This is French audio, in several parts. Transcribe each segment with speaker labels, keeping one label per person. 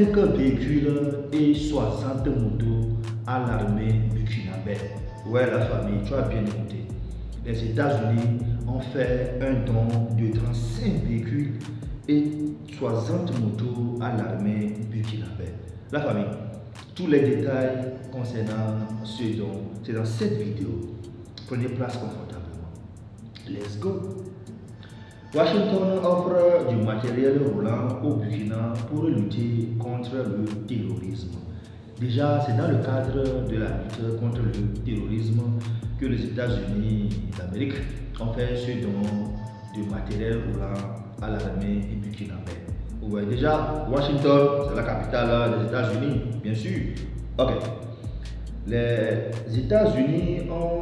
Speaker 1: 35 véhicules et 60 motos à l'armée burkinabé. Ouais, la famille, tu as bien écouté. Les États-Unis ont fait un don de 35 véhicules et 60 motos à l'armée burkinabé. La famille, tous les détails concernant ce don, c'est dans cette vidéo. Prenez place confortablement. Let's go! Washington offre du matériel roulant au Burkina pour lutter contre le terrorisme. Déjà, c'est dans le cadre de la lutte contre le terrorisme que les États-Unis d'Amérique ont fait ce don de matériel roulant à l'armée burkinabé. Ouais, déjà, Washington, c'est la capitale des États-Unis, bien sûr. Ok. Les États-Unis ont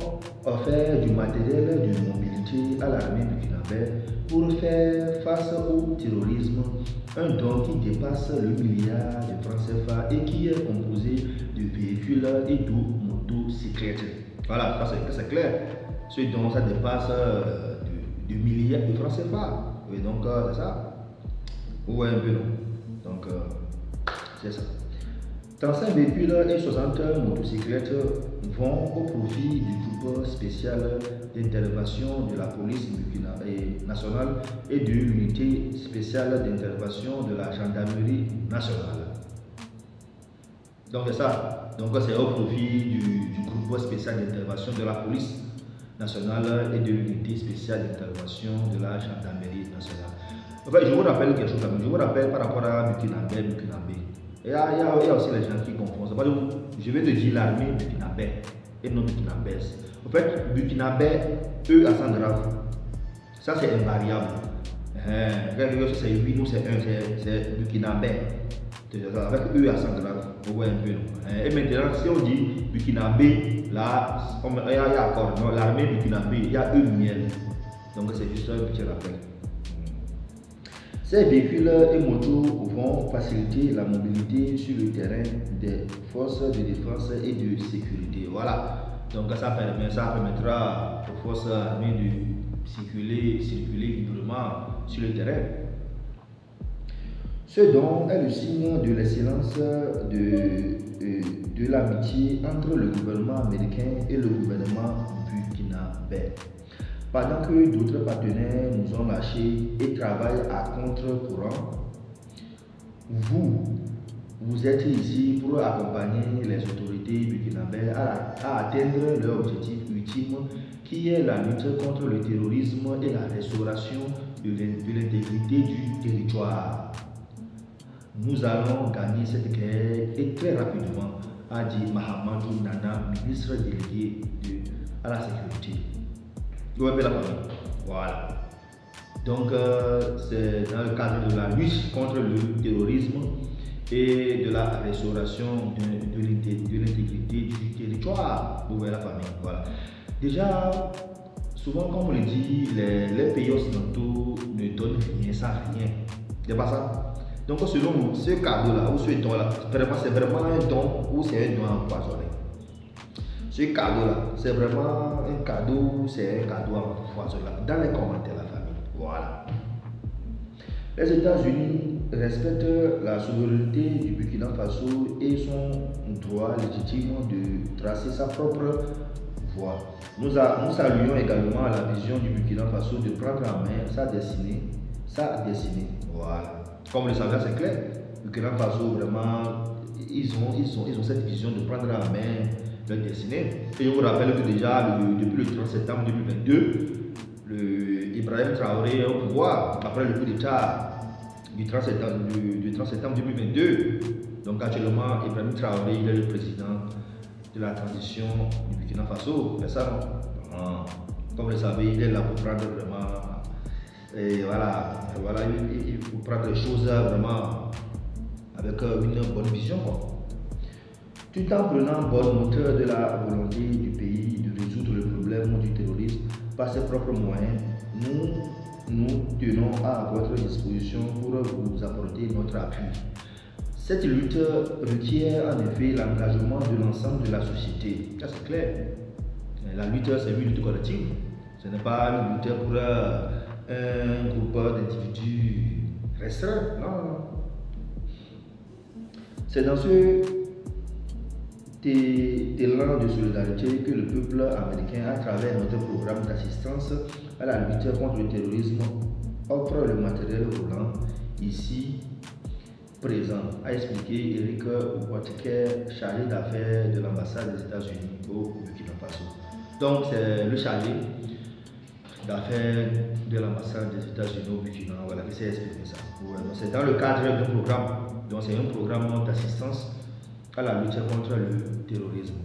Speaker 1: offert du matériel de mobilité à l'armée burkinabé pour faire face au terrorisme, un don qui dépasse le milliard de francs CFA et qui est composé de véhicules et de motocyclettes. Voilà, ça c'est clair. Ce don, ça dépasse de milliards de francs CFA. Et donc, c'est ça. Ouais, un peu non. Donc, c'est ça. 35 véhicules et 60 motocyclettes vont au profit du groupe spécial d'intervention de la police nationale et de l'unité spéciale d'intervention de la gendarmerie nationale. Donc c'est ça. Donc c'est au profit du groupe spécial d'intervention de la police nationale et de l'unité spéciale d'intervention de la gendarmerie nationale. En fait, je vous rappelle quelque chose. Je vous rappelle par rapport à Burkinabé. Il y a aussi les gens qui confondent. Je vais te dire l'armée burkinabé et non burkinabé. En fait, burkinabé, eux à 100 grammes. Ça c'est invariable. C'est 8, nous c'est 1, c'est burkinabé. Avec eux à 100 grammes. Ouais, un peu. Et maintenant, si on dit burkinabé, là, il y a accord. L'armée burkinabé, il y a eux miel. Donc c'est juste un petit rappel. Ces véhicules et motos vont faciliter la mobilité sur le terrain des forces de défense et de sécurité. Voilà. Donc ça permettra aux forces armées de circuler librement sur le terrain. Ce don est le signe de l'excellence de l'amitié entre le gouvernement américain et le gouvernement burkinabé. Pendant que d'autres partenaires nous ont lâchés et travaillent à contre-courant, vous êtes ici pour accompagner les autorités burkinabées à atteindre leur objectif ultime qui est la lutte contre le terrorisme et la restauration de l'intégrité du territoire. Nous allons gagner cette guerre et très rapidement, a dit Mahamadou Nana, ministre délégué à la sécurité. La famille. Voilà. Donc, c'est dans le cadre de la lutte contre le terrorisme et de la restauration de l'intégrité du territoire. Vous voyez la famille. Voilà. Déjà, souvent, comme on le dit, les pays occidentaux ne donnent rien sans rien. C'est pas ça. Donc, selon ce cadeau-là, ou ce don-là, c'est vraiment un don ou c'est un don empoisonné. Ce cadeau-là, c'est vraiment un cadeau, c'est un cadeau empoisonné. Dans les commentaires, la famille. Voilà. Les États-Unis respectent la souveraineté du Burkina Faso et son droit légitime de tracer sa propre voie. Nous saluons également la vision du Burkina Faso de prendre en main sa destinée. Voilà. Comme vous le savez, c'est clair. Le Burkina Faso, vraiment, ils ont cette vision de prendre en main leur destinée. Et je vous rappelle que déjà, depuis le 30 septembre 2022, Ibrahim Traoré est au pouvoir après le coup d'État du 30 septembre 2022. Donc actuellement, Ibrahim Traoré il est le président de la transition du Burkina Faso. C'est ça, non? Comme vous le savez, il est là pour prendre vraiment... Et voilà, il faut prendre les choses vraiment avec une bonne vision, quoi. Tout en prenant bonne note de la volonté du pays de résoudre le problème du terrorisme par ses propres moyens, nous tenons à votre disposition pour vous apporter notre appui. Cette lutte requiert en effet l'engagement de l'ensemble de la société. Ça c'est clair. La lutte, c'est une lutte collective. Ce n'est pas une lutte pour un groupe d'individus restreints. Non. C'est dans ce élan de solidarité que le peuple américain, à travers notre programme d'assistance à la lutte contre le terrorisme, offre le matériel roulant ici présent, a expliqué Eric Watker, chargé d'affaires de l'ambassade des États-Unis au Burkina Faso. Donc c'est le chargé d'affaires de l'ambassade des États-Unis au Burkina, voilà, qui s'est expliqué ça. C'est dans le cadre d'un programme, donc c'est un programme d'assistance à la lutte contre le terrorisme.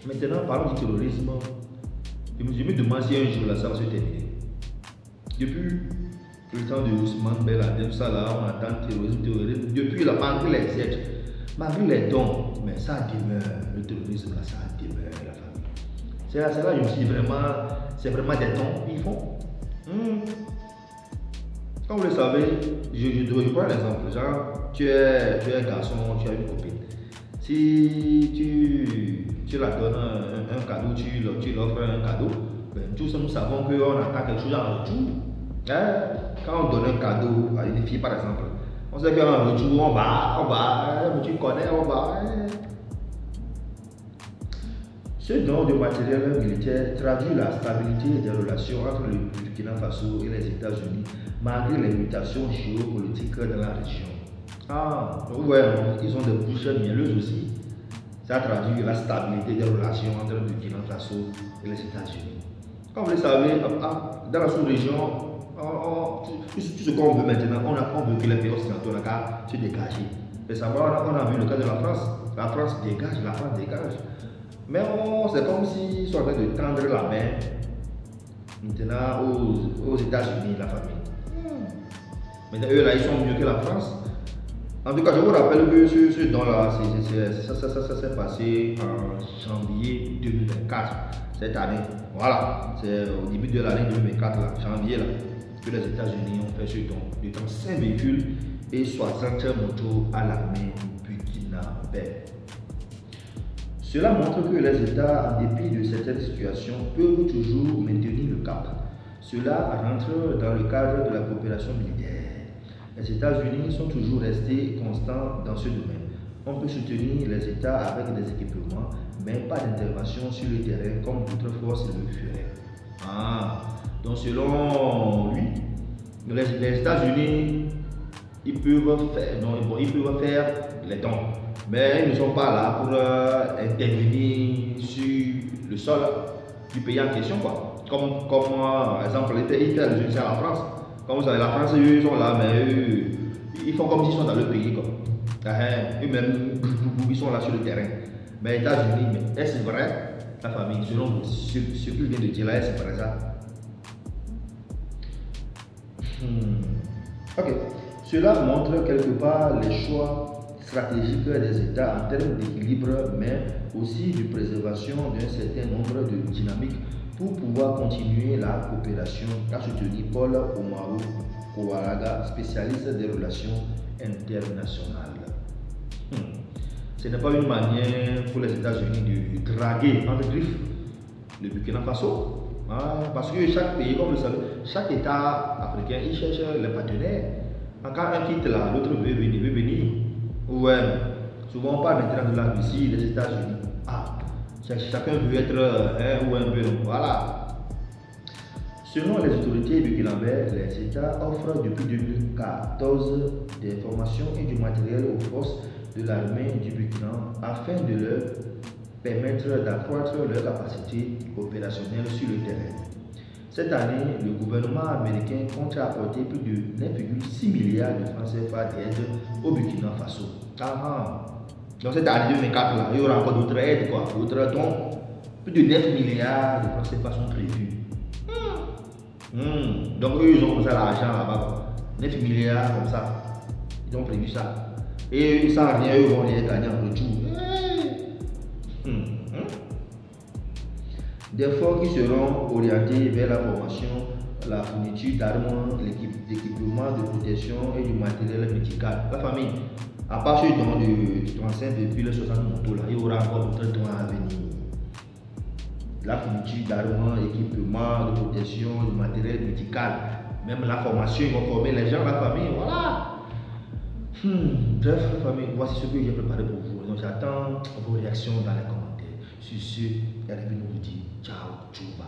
Speaker 1: Maintenant, parlons du terrorisme. Je me demande si un jour là, ça va se terminer. Depuis le temps de Ousmane Ben Laden, ça là, on attend terrorisme. Depuis là, malgré les aides, malgré les dons, mais ça demeure, le terrorisme là, ça demeure la famille. C'est là, je me suis dit vraiment, c'est vraiment des dons qu'ils font. Comme vous le savez, je prends un exemple. Genre, tu es un garçon, tu as une copine. Si tu la donnes un cadeau, tu l'offres un cadeau, ben, tous nous savons qu'on attend quelque chose en retour. Quand on donne un cadeau à une fille par exemple, on sait qu'en retour on va, tu connais, on va. Ce don de matériel militaire traduit la stabilité des relations entre le Burkina Faso et les États-Unis, malgré les mutations géopolitiques dans la région. Vous voyez, ils ont des bouches mielleuses aussi. Ça traduit la stabilité des relations entre le Burkina Faso et les États-Unis. Comme vous le savez, dans la sous-région, tout ce qu'on veut maintenant, on veut que les pays occidentaux se dégagent. Récemment, on a vu le cas de la France. La France dégage, la France dégage. Mais c'est comme s'ils sont en train de tendre la main maintenant aux États-Unis, la famille. Maintenant, eux là, ils sont mieux que la France. En tout cas, je vous rappelle que ce don-là, ça s'est passé en janvier 2024, cette année. Voilà, c'est au début de l'année 2024, là, janvier, là, que les États-Unis ont fait ce don de 35 véhicules et 60 motos à l'armée burkinabé. Cela montre que les États, en dépit de certaines situations, peuvent toujours maintenir le cap. Cela rentre dans le cadre de la coopération militaire. Les États-Unis sont toujours restés constants dans ce domaine. On peut soutenir les États avec des équipements, mais pas d'intervention sur le terrain comme d'autres forces le feraient. Donc selon lui, les États-Unis, ils peuvent faire les dons, mais ils ne sont pas là pour intervenir sur le sol du pays en question, quoi. Comme par exemple, les pays qui ont à la France. Comme vous savez, la France, eux, ils sont là, mais eux, ils font comme s'ils sont dans le pays, quoi. Eux-mêmes, ils sont là sur le terrain. Mais les États-Unis, est-ce vrai, la famille, selon ce qu'il vient de dire là, est-ce vrai ça? Ok. Cela montre quelque part les choix stratégiques des États en termes d'équilibre, mais aussi de préservation d'un certain nombre de dynamiques pour pouvoir continuer la coopération, qu'a soutenu Paul Omarou Kowalaga, spécialiste des relations internationales. Ce n'est pas une manière pour les États-Unis de draguer entre griffes le Burkina Faso. Parce que chaque pays, comme vous le savez, chaque État africain, il cherche les partenaires. Quand un quitte là, l'autre veut venir. Ouais, souvent on parle maintenant de la Russie, des États-Unis. Chacun veut être ou un peu. Voilà. Selon les autorités burkinabè, les États offrent depuis 2014 des formations et du matériel aux forces de l'armée du Burkina afin de leur permettre d'accroître leur capacité opérationnelle sur le terrain. Cette année, le gouvernement américain compte apporter plus de 9,6 milliards de francs CFA d'aide au Burkina Faso. Dans cette année 2024, là, il y aura encore d'autres aides, d'autres dons. Plus de 9 milliards de francs CFA sont prévus. Donc eux, ils ont comme ça l'argent là-bas. 9 milliards comme ça. Ils ont prévu ça. Et sans rien, eux vont les gagner en retour. Des fonds qui seront orientés vers la formation, la fourniture d'armes, l'équipement de protection et du matériel médical. La famille, à part ce don de 35 depuis les 60 motos, là, il y aura encore d'autres dons à venir. La fourniture d'armes, équipement de protection, du matériel médical, même la formation, ils vont former les gens, la famille, voilà. Bref, la famille, voici ce que j'ai préparé pour vous. Donc j'attends vos réactions dans les commentaires. Sur ce, Eric nous dit ciao, tchouba,